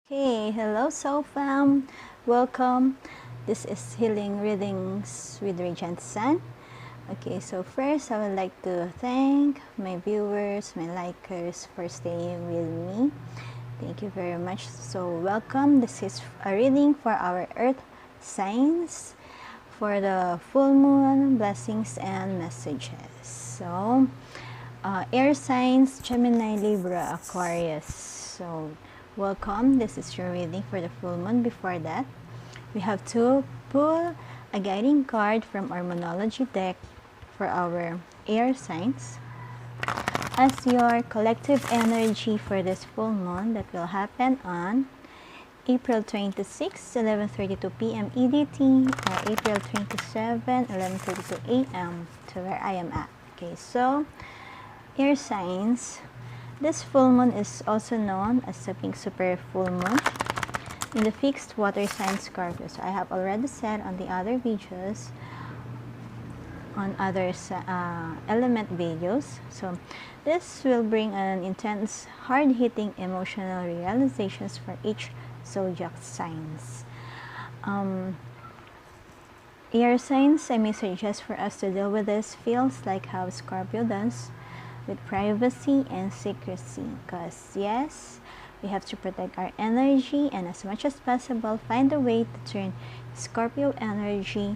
Hey, hello SOULFAM! Welcome. This is Healing Readings with Regent Sun. Okay, so first I would like to thank my viewers, my likers for staying with me. Thank you very much. So welcome. This is a reading for our Earth signs for the full moon, blessings and messages. So, air signs, Gemini, Libra, Aquarius. So, welcome. This is your reading for the full moon. Before that, we have to pull a guiding card from our Moonology deck for our air signs as your collective energy for this full moon that will happen on April 26, 11:32 p.m. EDT, or April 27, 11:32 a.m. to where I am at. Okay, so air signs. This full moon is also known as the Pink Super full moon in the fixed water sign Scorpio. So I have already said on the other videos, on other element videos. So this will bring an intense, hard-hitting emotional realizations for each zodiac signs. Air signs, I may suggest for us to deal with this feels like how Scorpio does, with privacy and secrecy, because yes, we have to protect our energy and as much as possible find a way to turn Scorpio energy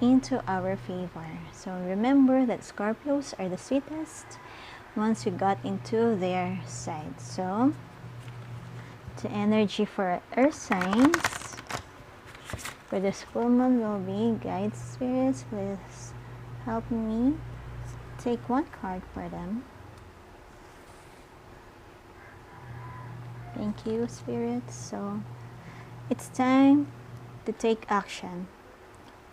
into our favor. So remember that Scorpios are the sweetest once you got into their side. So the energy for earth signs for this full moon will be guide spirits. Please help me take one card for them. Thank you, spirits. So it's time to take action.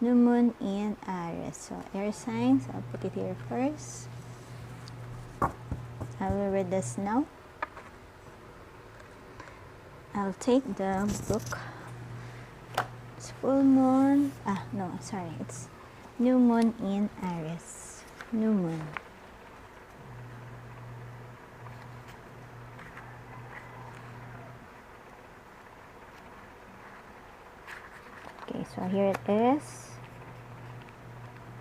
New moon in Aries. So air signs, I'll put it here first. I will read this now. I'll take the book. It's full moon. It's new moon in Aries. New moon. Okay, so here it is.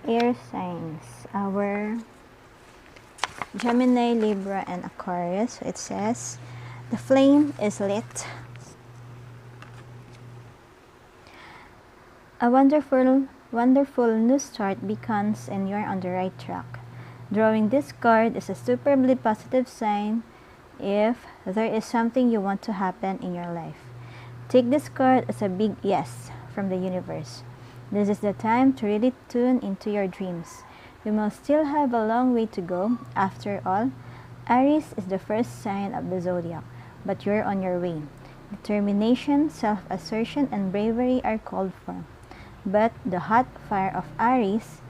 Air signs. Our Gemini, Libra, and Aquarius. So it says, the flame is lit. A wonderful new start beacons and you're on the right track. Drawing this card is a superbly positive sign if there is something you want to happen in your life. Take this card as a big yes from the universe. This is the time to really tune into your dreams. You must still have a long way to go. After all, Aries is the first sign of the zodiac, but you're on your way. Determination, self-assertion, and bravery are called for. But the hot fire of Aries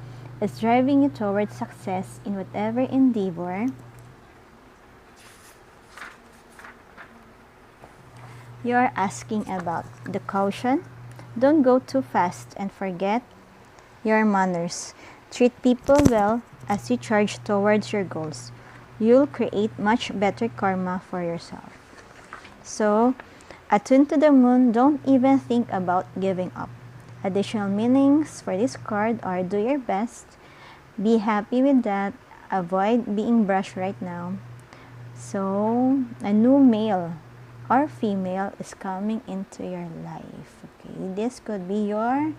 is driving you towards success in whatever endeavor you're asking about. The caution: don't go too fast and forget your manners. Treat people well as you charge towards your goals. You'll create much better karma for yourself. So, attune to the moon, don't even think about giving up. Additional meanings for this card are do your best, be happy with that, avoid being brushed right now. So, a new male or female is coming into your life. Okay, this could be your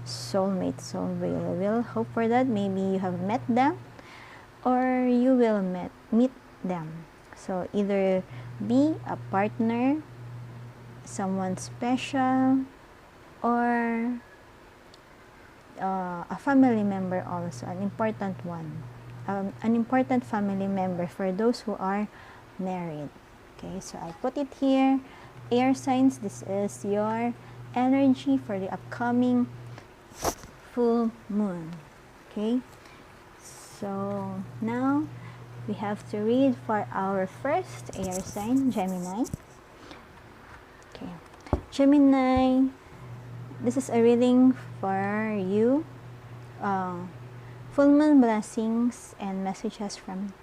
soulmate. So we will hope for that. Maybe you have met them or you will meet them. So either be a partner, someone special, or a family member also, an important one. An important family member for those who are married. Okay, so I put it here. Air signs, this is your energy for the upcoming full moon. Okay, so now we have to read for our first air sign, Gemini. Okay, Gemini, this is a reading for you. Full moon blessings and messages from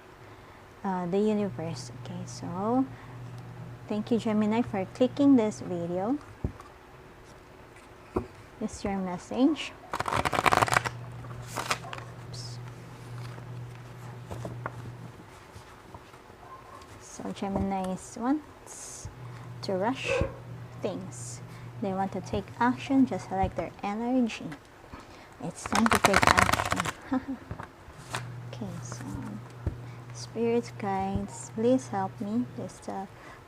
the universe. Okay, so Thank you, Gemini, for clicking this video. This is your message. Oops. So Gemini wants to rush things. They want to take action just like their energy. It's time to take action. Okay, so Spirit guides, please help me. Please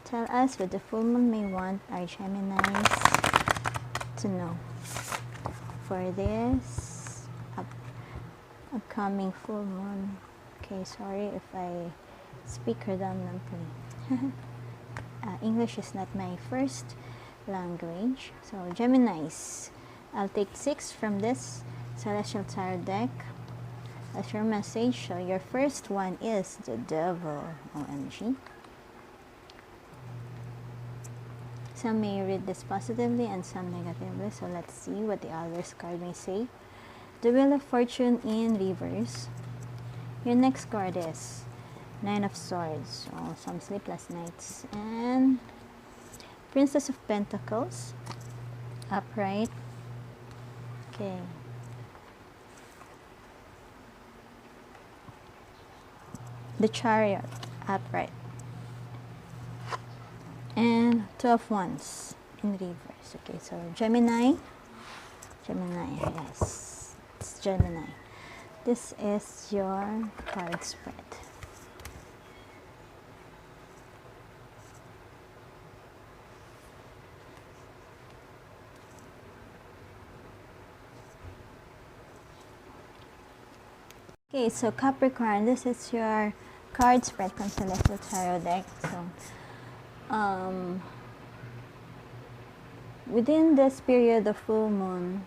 tell us what the full moon may want our Geminis to know for this upcoming full moon. Okay, sorry if I speak redundantly. English is not my first language. So Geminis, I'll take 6 from this Celestial Tarot deck as your message. So your first one is the Devil. OMG. Some may read this positively and some negatively. So let's see what the other's card may say. The Wheel of Fortune in reverse. Your next card is 9 of Swords. So some sleepless nights. And Princess of Pentacles. Upright. Okay. The Chariot. Upright. And 2 of Wands in reverse. Okay, so Gemini, yes, it's Gemini. This is your card spread. Okay, so Capricorn, this is your card spread from Celestial Tarot deck. So within this period of full moon,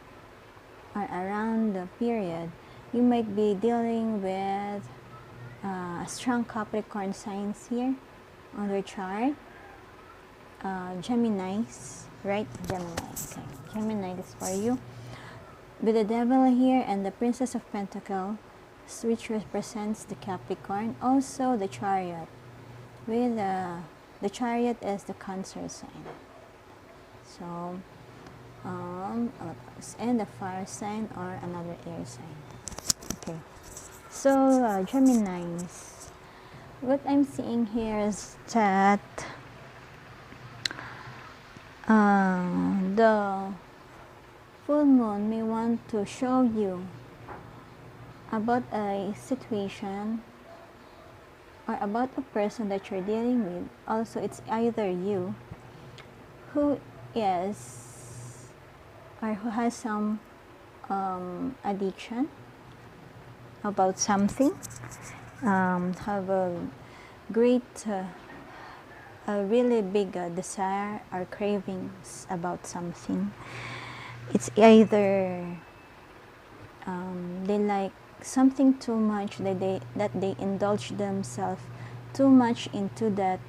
or around the period, you might be dealing with strong Capricorn signs here on your chart. Geminis, right? Gemini. Okay, Gemini, this for you. With the Devil here and the Princess of Pentacles, which represents the Capricorn. Also the Chariot. With the Chariot is the Cancer sign. So, and the Fire sign or another air sign. Okay. So, Geminis, what I'm seeing here is that the full moon may want to show you about a situation or about a person that you're dealing with. Also, it's either you who is or who has some addiction about something, have a great a really big desire or cravings about something. It's either they like something too much, that they indulge themselves too much into that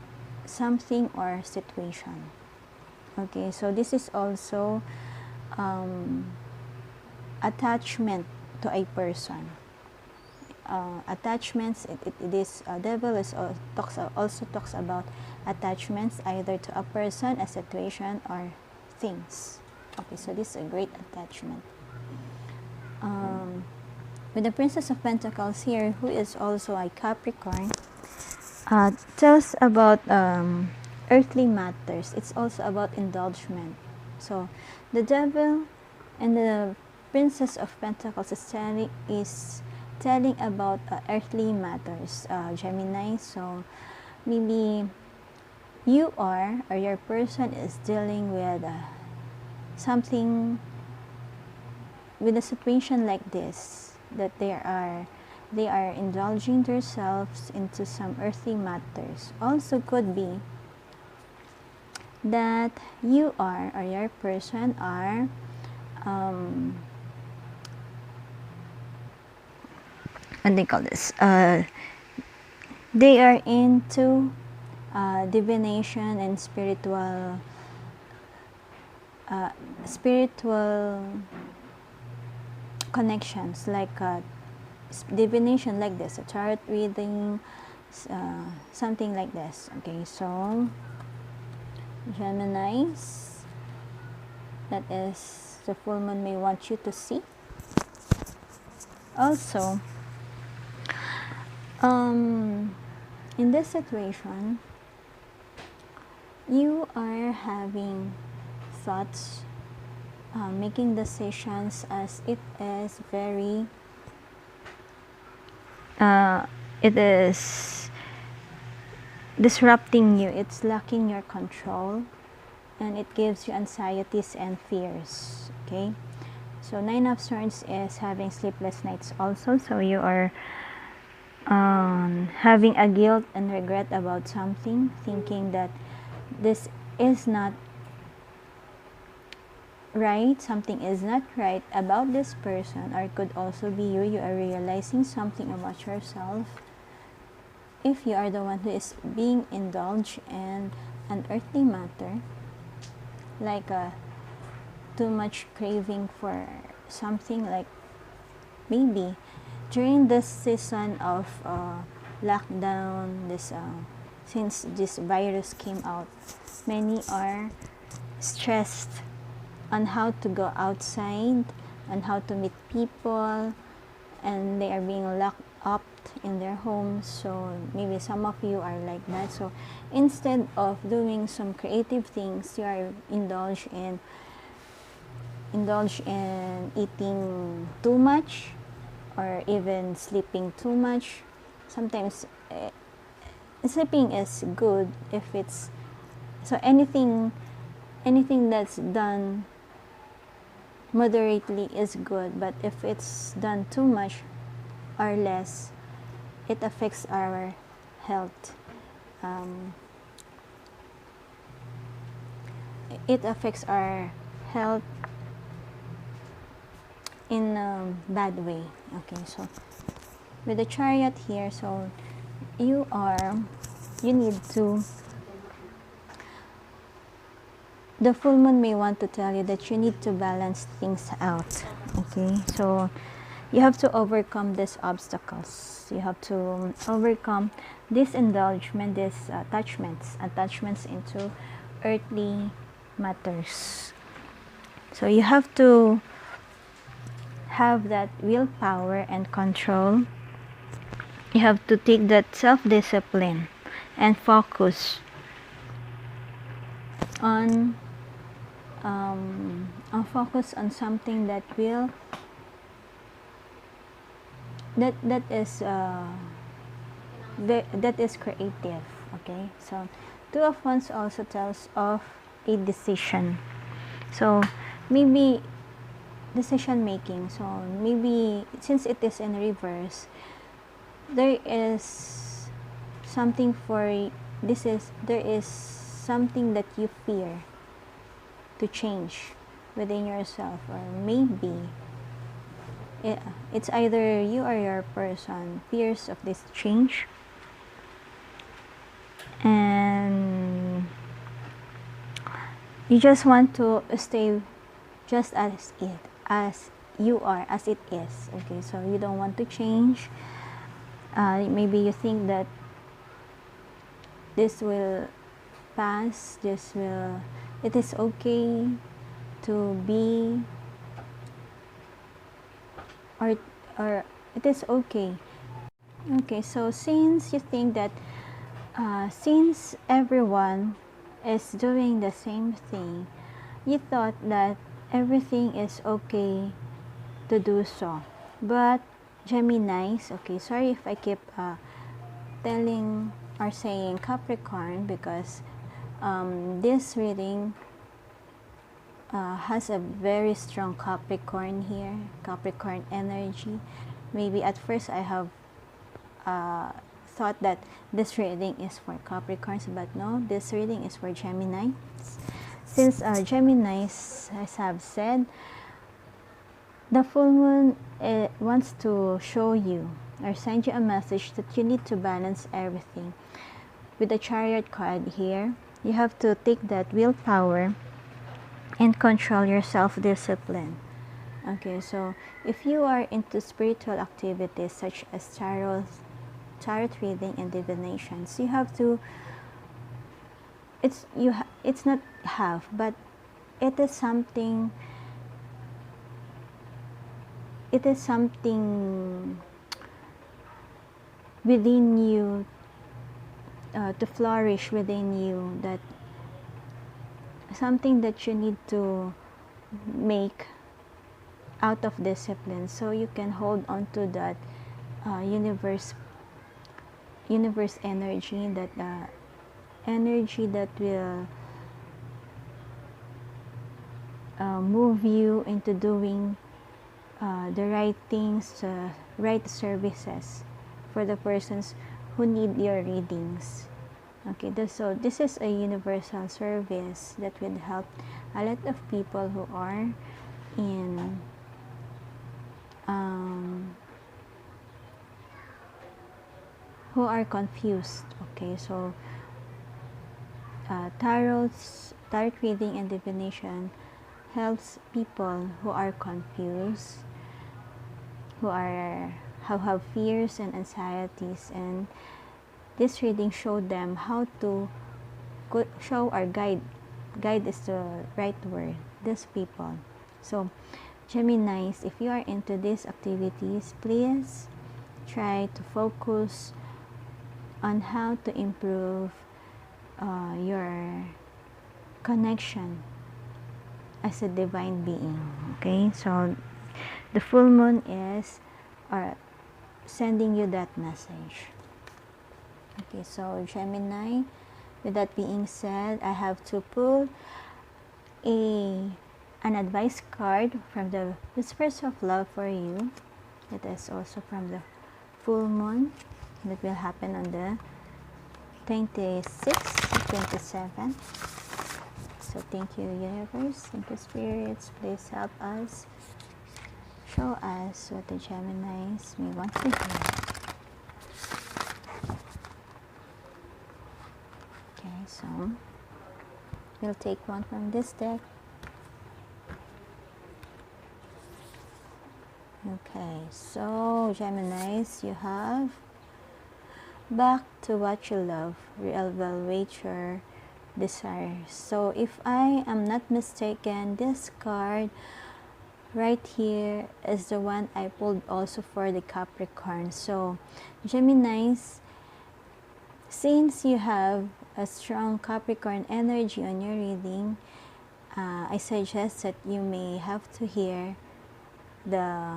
something or situation. Okay, so this is also attachment to a person. Attachments, this devil is also talks about attachments either to a person, a situation, or things. Okay, so this is a great attachment. With the Princess of Pentacles here, who is also a Capricorn, tells about earthly matters. It's also about indulgement. So the Devil and the Princess of Pentacles is telling about earthly matters, Gemini. So maybe you are, or your person is dealing with something, with a situation like this, that they are indulging themselves into some earthly matters. Also could be that you are, or your person are what do you call this? They are into divination and spiritual connections, like divination like this, a tarot reading, something like this. Okay, so Geminis, that is the full moon may want you to see. Also, in this situation, you are having thoughts, making decisions as it is very, it is disrupting you, it's lacking your control, and it gives you anxieties and fears. Okay, so Nine of Swords is having sleepless nights also, so you are having a guilt and regret about something, thinking that this is not right, something is not right about this person, or it could also be you are realizing something about yourself if you are the one who is being indulged in an earthly matter, like too much craving for something, like maybe during this season of lockdown, this since this virus came out, many are stressed on how to go outside and how to meet people, and they are being locked up in their homes. So maybe some of you are like that. So instead of doing some creative things, you are indulged in eating too much, or even sleeping too much. Sometimes sleeping is good if it's so anything that's done moderately is good, but if it's done too much or less, it affects our health. It affects our health in a bad way. Okay, so with the Chariot here, so you need to, the full moon may want to tell you that you need to balance things out. Okay, so you have to overcome these obstacles. You have to overcome this indulgence, these attachments into earthly matters. So you have to have that willpower and control. You have to take that self-discipline and focus on something that will that is creative. Okay, so Two of Wands also tells of a decision. So maybe decision making. So maybe since it is in reverse, there is something there is something that you fear to change within yourself, or maybe it's either you or your person fears of this change, and you just want to stay just as you are, as it is. Okay, so you don't want to change. Maybe you think that this will pass, it is okay to be, or it is okay. Okay, so since you think that since everyone is doing the same thing, you thought that everything is okay to do so. But Geminis, okay, sorry if I keep telling or saying Capricorn, because this reading has a very strong Capricorn here, Capricorn energy. Maybe at first I have thought that this reading is for Capricorns, but no, this reading is for Gemini. Since Geminis, as I've said, the full moon wants to show you or send you a message that you need to balance everything. With the Chariot card here, you have to take that willpower and control your self-discipline. Okay, so if you are into spiritual activities such as tarot reading and divinations, you have to it's not have, but it is something within you, to flourish within you, that something that you need to make out of discipline, so you can hold on to that universe energy, that energy that will move you into doing the right things, right services for the persons who need your readings. Okay, so this is a universal service that will help a lot of people who are in who are confused. Okay, so tarot reading and divination helps people who are confused, who have fears and anxieties, and this reading showed them how to show or guide is the right word, these people. So Geminis, if you are into these activities, please try to focus on how to improve your connection as a divine being. Okay, so the full moon is sending you that message. Okay, so Gemini, with that being said, I have to pull an advice card from the Whispers of Love for you. It is also from the full moon that will happen on the 26th, 27th. So thank you, universe. Thank you, spirits. Please help us. Show us what the Geminis may want to hear. Okay, so we'll take one from this deck. Okay, so Geminis, you have back to what you love, reevaluate your desires. So if I am not mistaken, this card right here is the one I pulled also for the Capricorn. So Geminis, since you have a strong Capricorn energy on your reading, I suggest that you may have to hear the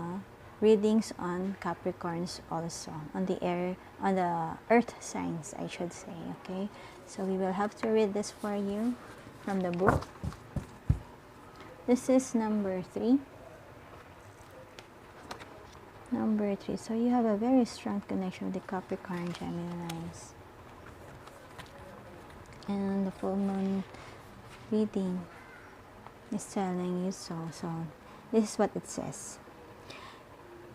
readings on Capricorns also, on the earth signs, I should say. Okay, so we will have to read this for you from the book. This is number 3. Number 3. So you have a very strong connection with the Capricorn, Geminis. And the full moon reading is telling you so. So this is what it says.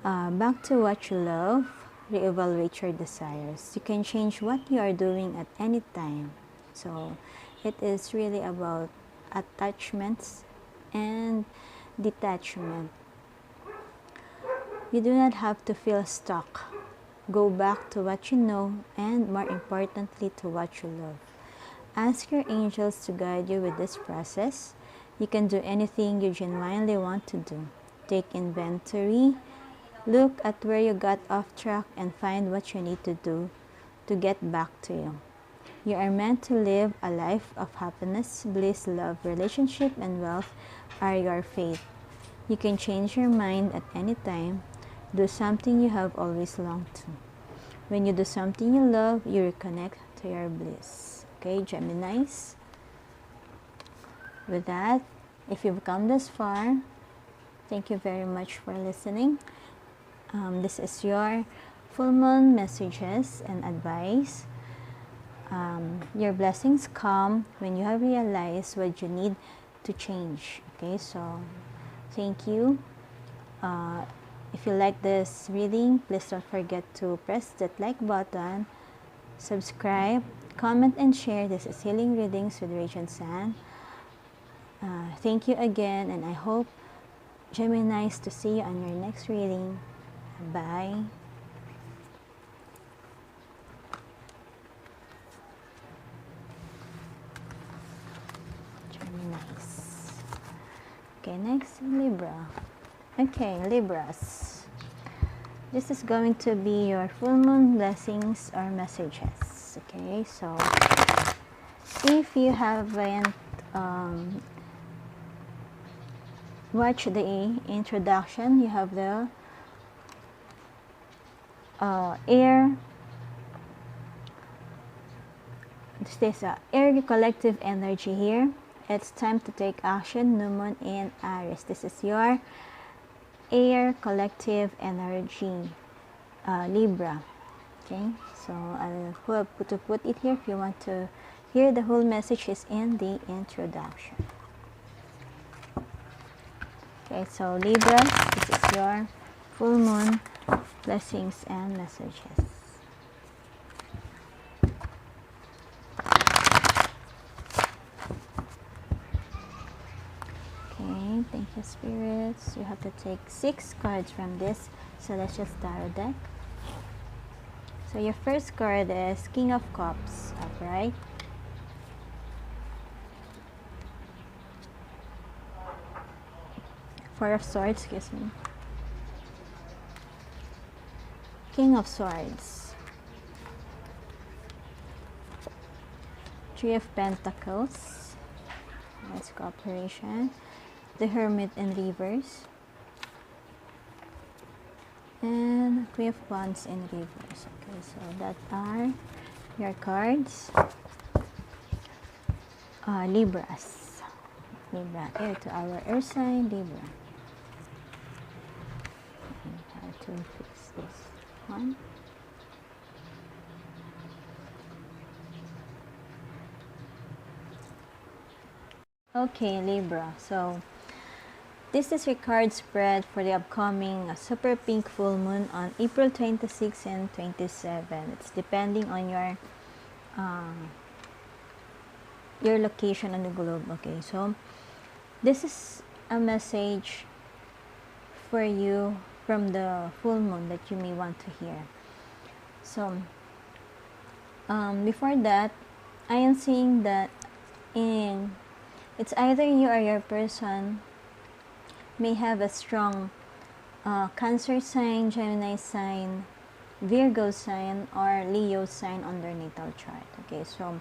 Back to what you love, reevaluate your desires. You can change what you are doing at any time. So it is really about attachments and detachment. You do not have to feel stuck. Go back to what you know, and more importantly, to what you love. Ask your angels to guide you with this process. You can do anything you genuinely want to do. Take inventory. Look at where you got off track and find what you need to do to get back to you. You are meant to live a life of happiness, bliss, love, relationship, and wealth are your fate. You can change your mind at any time. Do something you have always longed to. When you do something you love, you reconnect to your bliss. Okay, Geminis? With that, if you've come this far, thank you very much for listening. This is your full moon messages and advice. Your blessings come when you have realized what you need to change. Okay, so thank you. If you like this reading, please don't forget to press that like button, subscribe, comment, and share. This is Healing Readings with Radiant Sun. Thank you again, and I hope, Geminis, to see you on your next reading. Bye. Okay, next, Libra. Okay, Libras. This is going to be your full moon blessings or messages. Okay, so if you haven't watched the introduction, you have the air. This air collective energy here. It's time to take action. New moon in Aries. This is your air collective energy, Libra. Okay, so I'll put it here. If you want to hear the whole message, is in the introduction. Okay, so Libra, this is your full moon blessings and messages. Okay, thank you, spirits. You have to take 6 cards from this Celestial Tarot deck. So your first card is King of Cups, upright. Four of Swords, excuse me. King of Swords. Three of Pentacles. That's cooperation. The Hermit in reverse. And Queen of Wands in reverse. Okay, so that are your cards. Libras. Libra, air to our earth sign, Libra. Okay, how to fix this one. Okay, Libra. So this is your card spread for the upcoming super pink full moon on April 26 and 27. It's depending on your location on the globe. Okay, so this is a message for you from the full moon that you may want to hear. So before that, I am seeing that it's either you or your person may have a strong Cancer sign, Gemini sign, Virgo sign, or Leo sign on their natal chart. Okay, so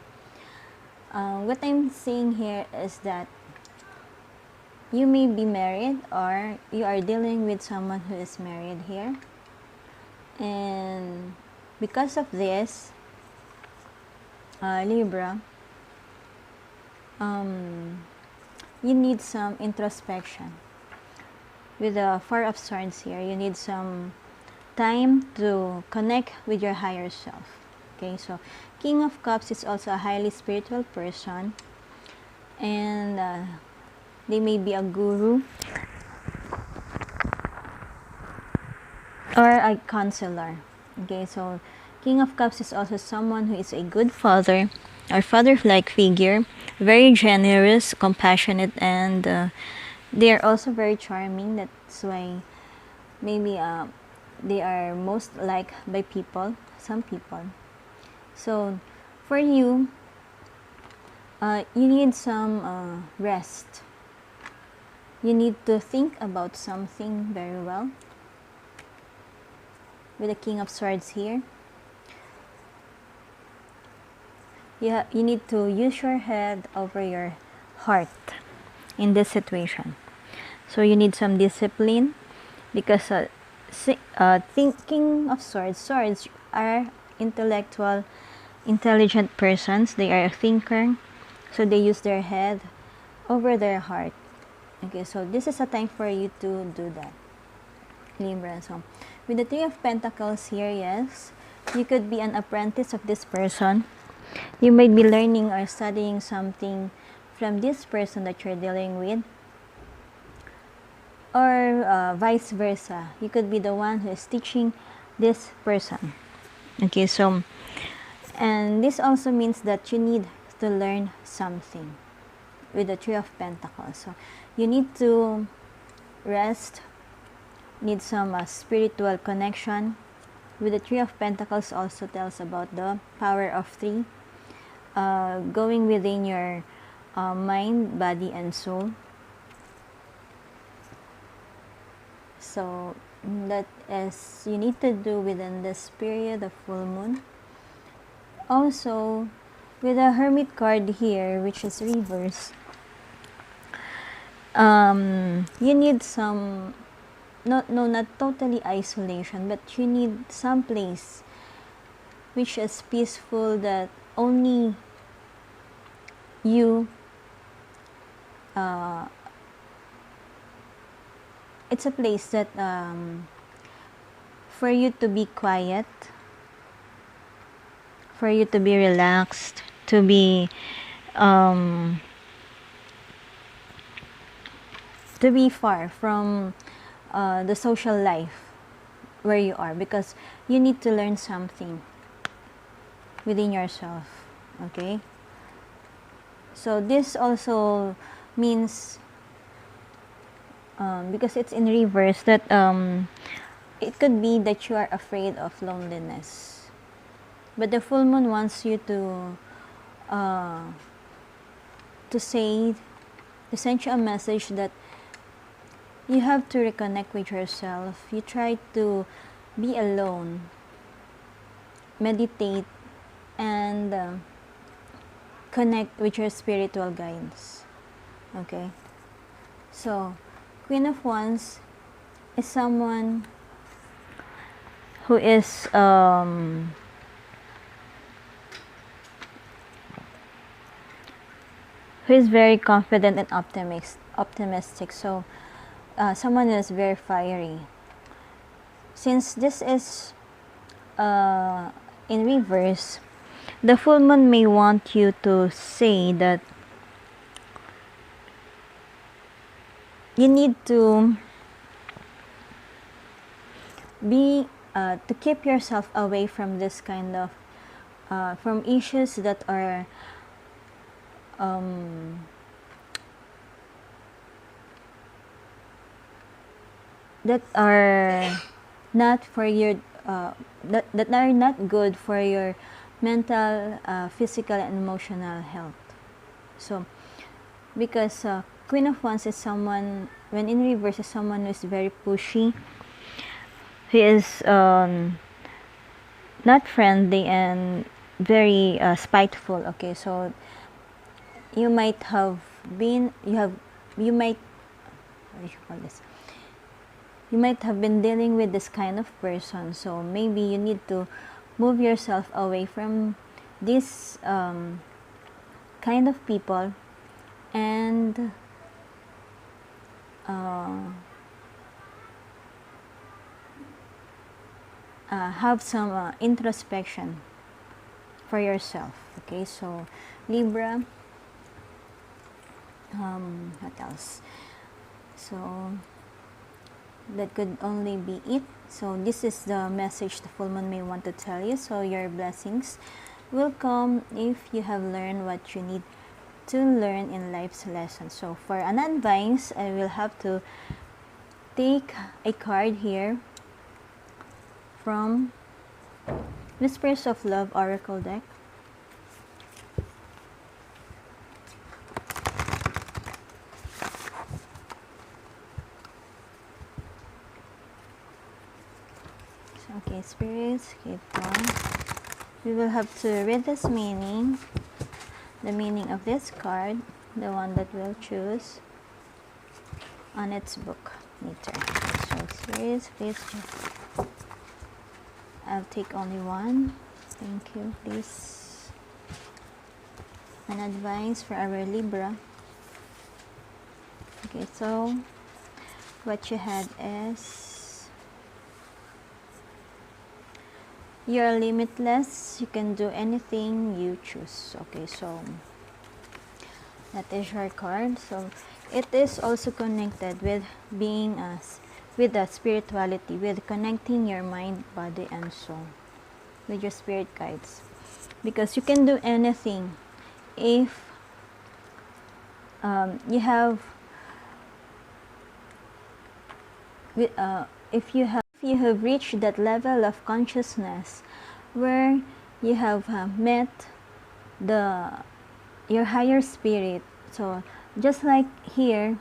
what I'm seeing here is that you may be married or you are dealing with someone who is married here. And because of this, Libra, you need some introspection. With the Four of Swords here, you need some time to connect with your higher self. Okay, so King of Cups is also a highly spiritual person, and they may be a guru or a counselor. Okay, so King of Cups is also someone who is a good father or father-like figure, very generous, compassionate, and they are also very charming. That's why maybe they are most liked by people, some people. So for you, you need some rest. You need to think about something very well. With the King of Swords here, you need to use your head over your heart in this situation. So you need some discipline, because thinking of swords are intellectual, intelligent persons. They are a thinker, so they use their head over their heart. Okay, so this is a time for you to do that, Libra. So with the Three of Pentacles here, yes, you could be an apprentice of this person. You might be learning or studying something from this person that you're dealing with, or vice versa. You could be the one who is teaching this person. Okay, so, and this also means that you need to learn something with the Three of Pentacles. So you need to rest, need some spiritual connection. With the Three of Pentacles also tells about the power of three, going within your mind, body, and soul. So that is you need to do within this period of full moon. Also, with a hermit card here, which is reverse, you need some, not totally isolation, but you need some place which is peaceful, that only you, it's a place that for you to be quiet, for you to be relaxed, to be far from the social life where you are, because you need to learn something within yourself. Okay, so this also means, because it's in reverse, that it could be that you are afraid of loneliness, but the full moon wants you to send you a message that you have to reconnect with yourself. You try to be alone, meditate, and connect with your spiritual guides. Okay, so Queen of Wands is someone who is very confident and optimistic. So someone who is very fiery. Since this is in reverse, the full moon may want you to say that you need to be to keep yourself away from this kind of from issues that are not for your that are not good for your mental, physical, and emotional health. So because Queen of Wands is someone, when in reverse, is someone who is very pushy. He is not friendly and very spiteful. Okay, so you might have been you might what do you call this? You might have been dealing with this kind of person. So maybe you need to move yourself away from this kind of people, and have some introspection for yourself. Okay, so Libra, what else? So that could only be it. So this is the message the full moon may want to tell you. So your blessings will come if you have learned what you need to learn in life's lesson. So for an advice, I will have to take a card here from Whispers of Love Oracle deck. Okay, spirits, keep on. We will have to read this meaning, the meaning of this card, the one that we'll choose on its book meter. So spirits, please just, I'll take only one. Thank you, please. An advice for our Libra. Okay, so what you had is, you're limitless. You can do anything you choose. Okay, so that is your card. So it is also connected with being with the spirituality, with connecting your mind, body, and soul with your spirit guides, because you can do anything if you have if you have reached that level of consciousness where you have met your higher spirit. So just like here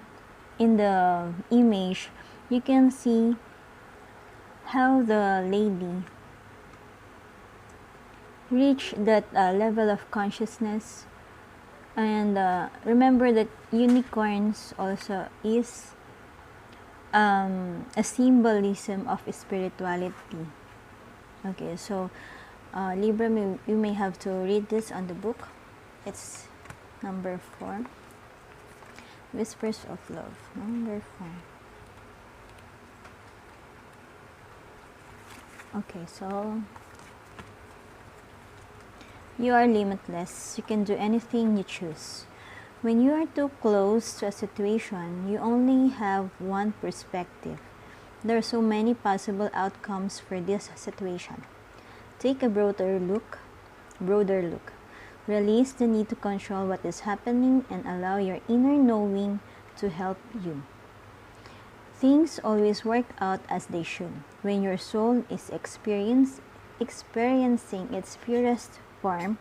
in the image, you can see how the lady reached that level of consciousness. And remember that unicorns also is a symbolism of spirituality. Okay, so Libra, you may have to read this on the book. It's number 4. Whispers of Love, number 4. Okay, so you are limitless. You can do anything you choose. When you are too close to a situation, you only have one perspective. There are so many possible outcomes for this situation. Take a broader look. Release the need to control what is happening and allow your inner knowing to help you. Things always work out as they should. When your soul is experiencing its purest form,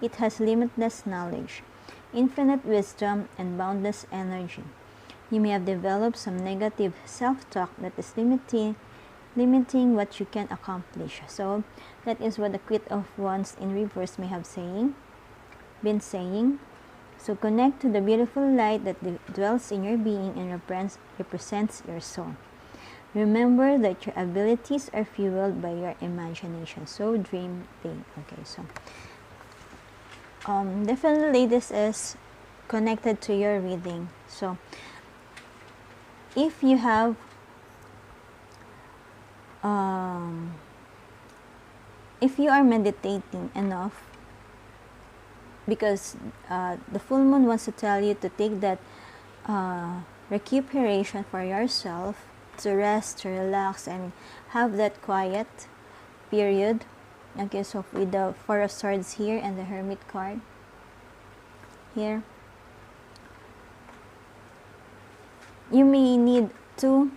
it has limitless knowledge, infinite wisdom, and boundless energy. You may have developed some negative self-talk that is limiting what you can accomplish. So that is what the Queen of Wands in reverse may have been saying. So connect to the beautiful light that dwells in your being and represents your soul. Remember that your abilities are fueled by your imagination. So dream big. Okay, so definitely this is connected to your reading. So if you have if you are meditating enough, because the full moon wants to tell you to take that recuperation for yourself, to rest, to relax, and have that quiet period. Okay, so with the 4 of Swords here and the Hermit card here, you may need to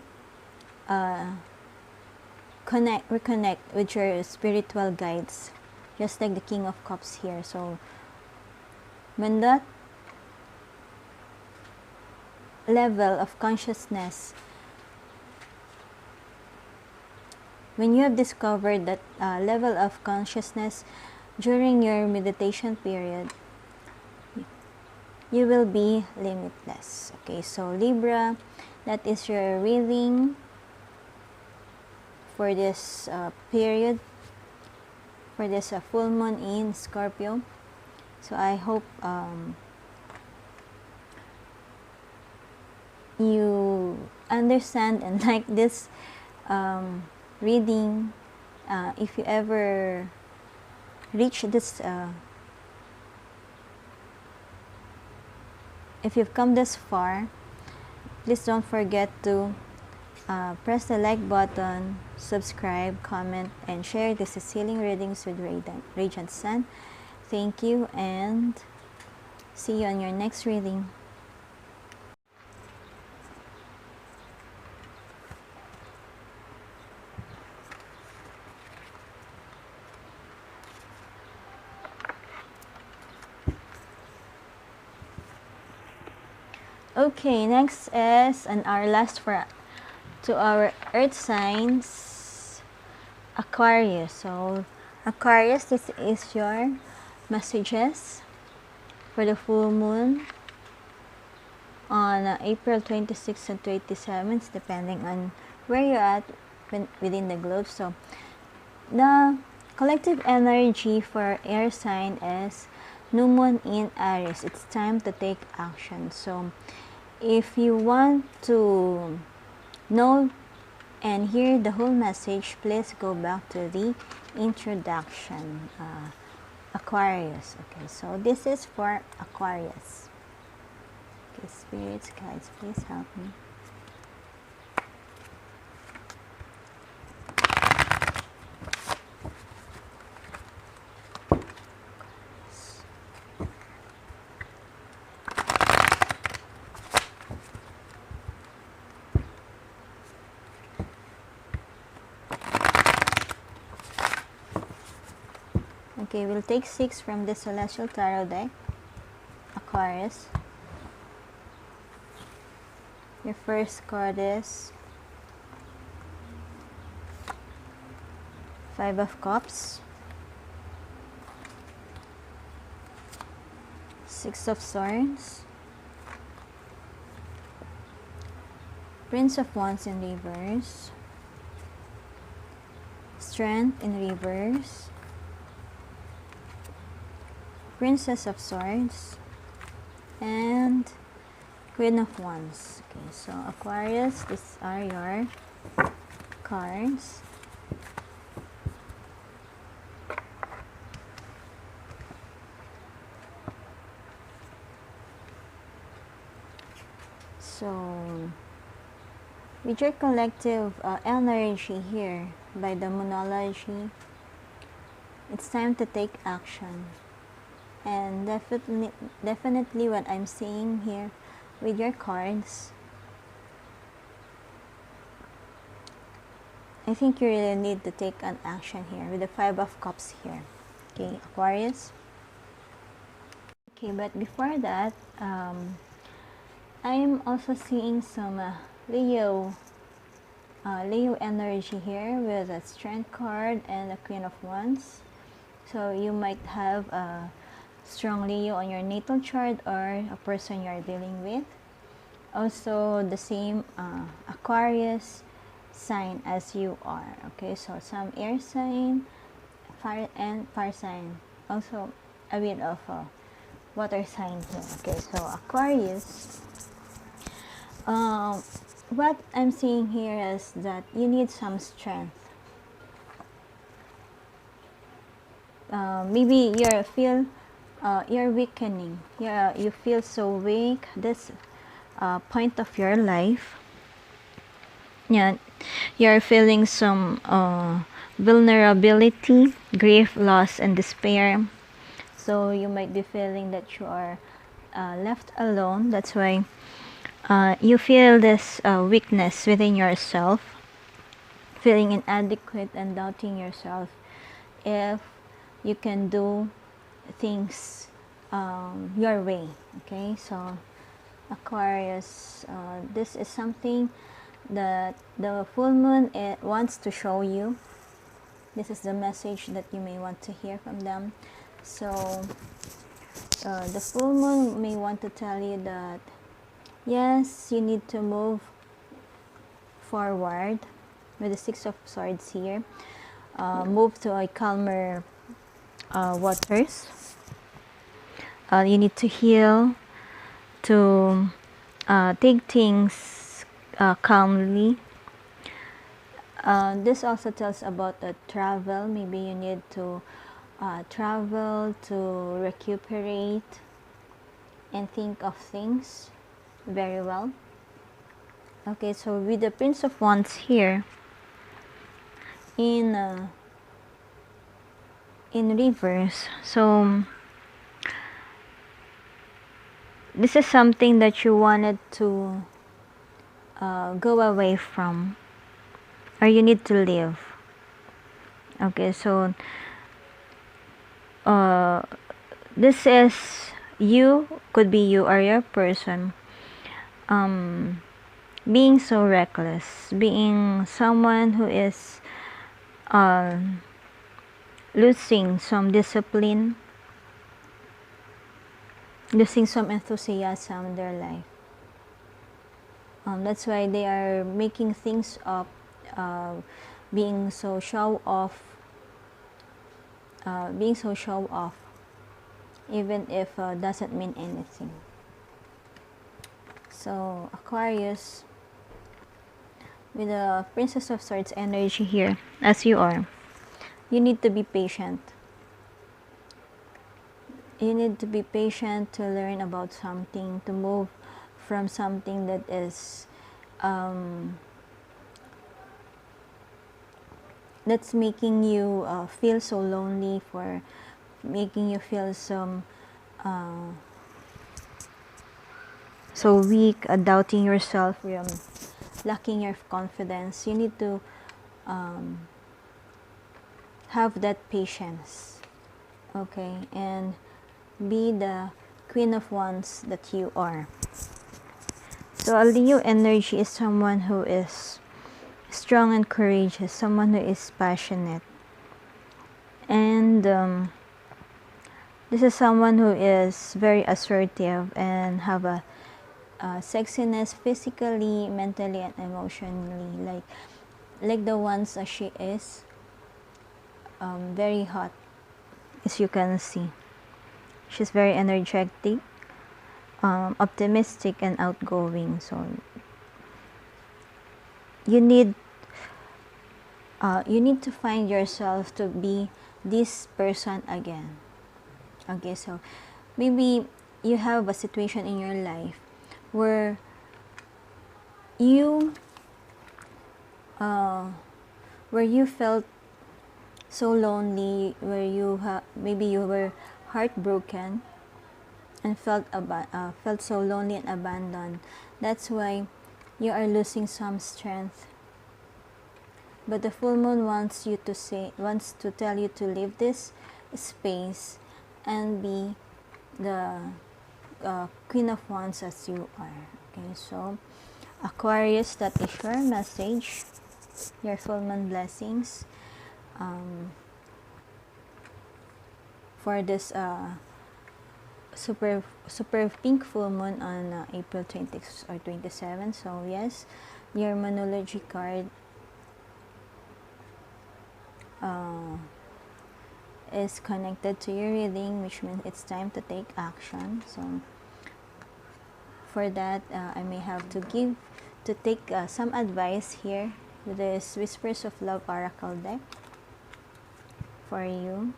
reconnect with your spiritual guides, just like the King of Cups here. So when that level of consciousness, when you have discovered that level of consciousness during your meditation period, you will be limitless. Okay, so Libra, that is your reading for this period, for this full moon in Scorpio. So I hope you understand and like this reading. If you ever reach this, if you've come this far, please don't forget to press the like button, subscribe, comment, and share. This is Healing Readings with Radiant Sun. Thank you, and see you on your next reading. Okay, next is our last to our earth signs, Aquarius. So Aquarius, this is your messages for the full moon on April 26th and 27th, depending on where you're at within the globe. So the collective energy for air sign is new moon in Aries. It's time to take action. So if you want to know and hear the whole message, please go back to the introduction, Aquarius. Okay, so this is for Aquarius. Okay, spirits, guides, please help me. Okay, we'll take 6 from the Celestial Tarot deck, Aquarius. Your first card is Five of Cups, Six of Swords, Prince of Wands in reverse, Strength in reverse, Princess of Swords, and Queen of Wands. Okay, so Aquarius, these are your cards. So, with your collective energy here by the Moonology, it's time to take action. And definitely what I'm seeing here with your cards, I think you really need to take an action here with the Five of Cups here. Okay, Aquarius. Okay, but before that, I'm also seeing some Leo energy here with a Strength card and a Queen of Wands. So you might have a strong Leo on your natal chart or a person you're dealing with. Also the same Aquarius sign as you are. Okay, so some air sign, fire sign. Also a bit of water sign here. Okay, so Aquarius, what I'm seeing here is that you need some strength. Maybe you're weakening. You feel so weak. This point of your life, yeah, you're feeling some vulnerability, grief, loss, and despair. So you might be feeling that you are left alone. That's why you feel this weakness within yourself, feeling inadequate and doubting yourself if you can do things your way. Okay, so Aquarius, this is something that the full moon wants to show you. This is the message that you may want to hear from them. So the full moon may want to tell you that yes, you need to move forward with the Six of Swords here. Move to a calmer waters. You need to heal, to take things calmly. This also tells about travel. Maybe you need to travel to recuperate and think of things very well. Okay, so with the Prince of Wands here in reverse, so this is something that you wanted to go away from, or you need to leave. Okay, so this is you, could be you or your person, being so reckless, being someone who is losing some discipline, losing some enthusiasm in their life. That's why they are making things up, being so show off, even if doesn't mean anything. So Aquarius, with the Princess of Swords energy here, as you are, you need to be patient. You need to be patient to learn about something, to move from something that is that's making you feel so lonely, for making you feel some so weak, doubting yourself, lacking your confidence. You need to have that patience, okay, and be the Queen of Wands that you are. So a Leo energy is someone who is strong and courageous, someone who is passionate, And this is someone who is very assertive and have a sexiness physically, mentally, and emotionally, like the ones as she is, very hot, as you can see. She's very energetic, optimistic, and outgoing. So you need to find yourself to be this person again. Okay, so maybe you have a situation in your life where you felt so lonely, where maybe you were heartbroken and felt so lonely and abandoned. That's why you are losing some strength. But the full moon wants to tell you to leave this space and be the Queen of Wands as you are. Okay, so Aquarius, that is your message, your full moon blessings for this super pink full moon on April 26 or 27. So yes, your Moonology card is connected to your reading, which means it's time to take action. So for that, I may have to take some advice here with this Whispers of Love Oracle deck for you.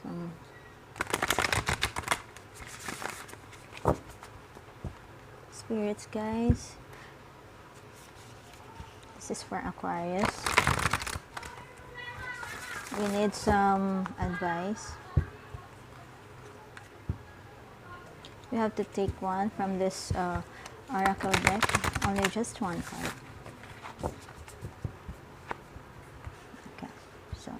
So, spirits, guys, this is for Aquarius. We need some advice. You have to take one from this oracle deck, only just one card. Okay, so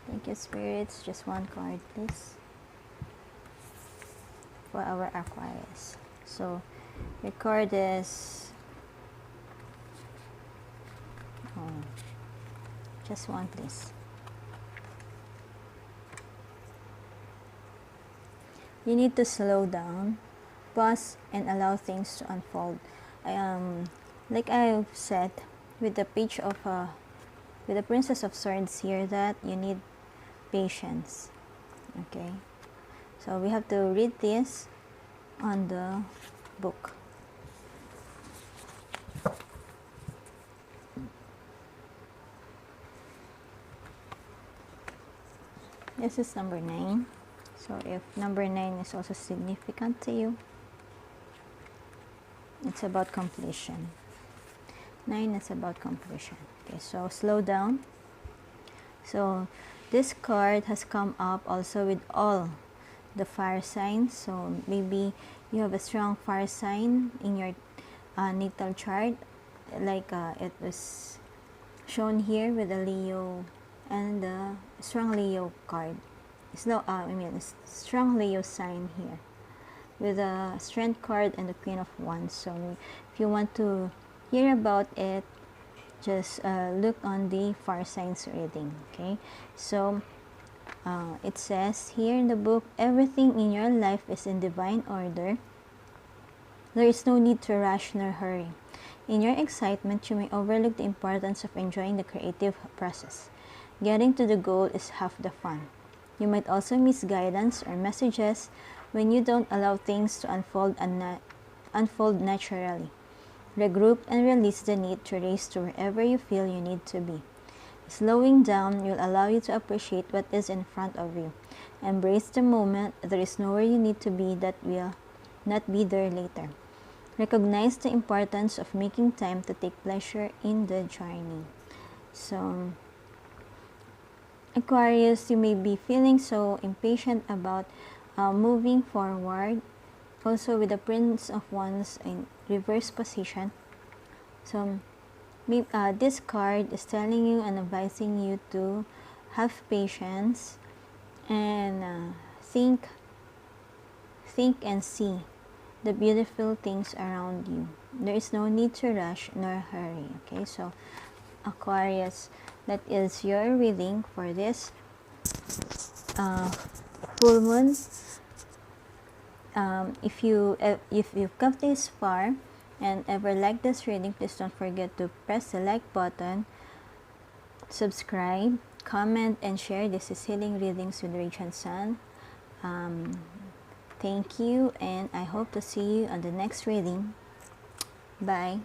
thank you, spirits. Just one card, please, for our Aquarius. So your card is just one, please. You need to slow down, pause, and allow things to unfold. Like I've said, with the page of with the Princess of Swords here, that you need patience. Okay, so we have to read this on the book. This is number 9. So if number 9 is also significant to you, it's about completion. 9 is about completion. Okay, so slow down. So this card has come up also with all the fire signs. So maybe you have a strong fire sign in your natal chart, like it was shown here with a Leo and the strong Leo card. Strong Leo sign here with a Strength card and the Queen of Wands. So if you want to hear about it, just look on the fire signs reading. Okay, so it says here in the book, everything in your life is in divine order. There is no need to rush nor hurry. In your excitement, you may overlook the importance of enjoying the creative process. Getting to the goal is half the fun. You might also miss guidance or messages when you don't allow things to unfold naturally. Regroup and release the need to race to wherever you feel you need to be. Slowing down will allow you to appreciate what is in front of you. Embrace the moment. There is nowhere you need to be that will not be there later. Recognize the importance of making time to take pleasure in the journey. So, Aquarius, you may be feeling so impatient about moving forward. Also with the Prince of Wands in reverse position. So this card is telling you and advising you to have patience and think and see the beautiful things around you. There is no need to rush nor hurry. Okay, so Aquarius, that is your reading for this full moon. If you've come this far and ever like this reading, please don't forget to press the like button, subscribe, comment, and share. This is Healing Readings with Radiant Sun. Thank you, and I hope to see you on the next reading. Bye.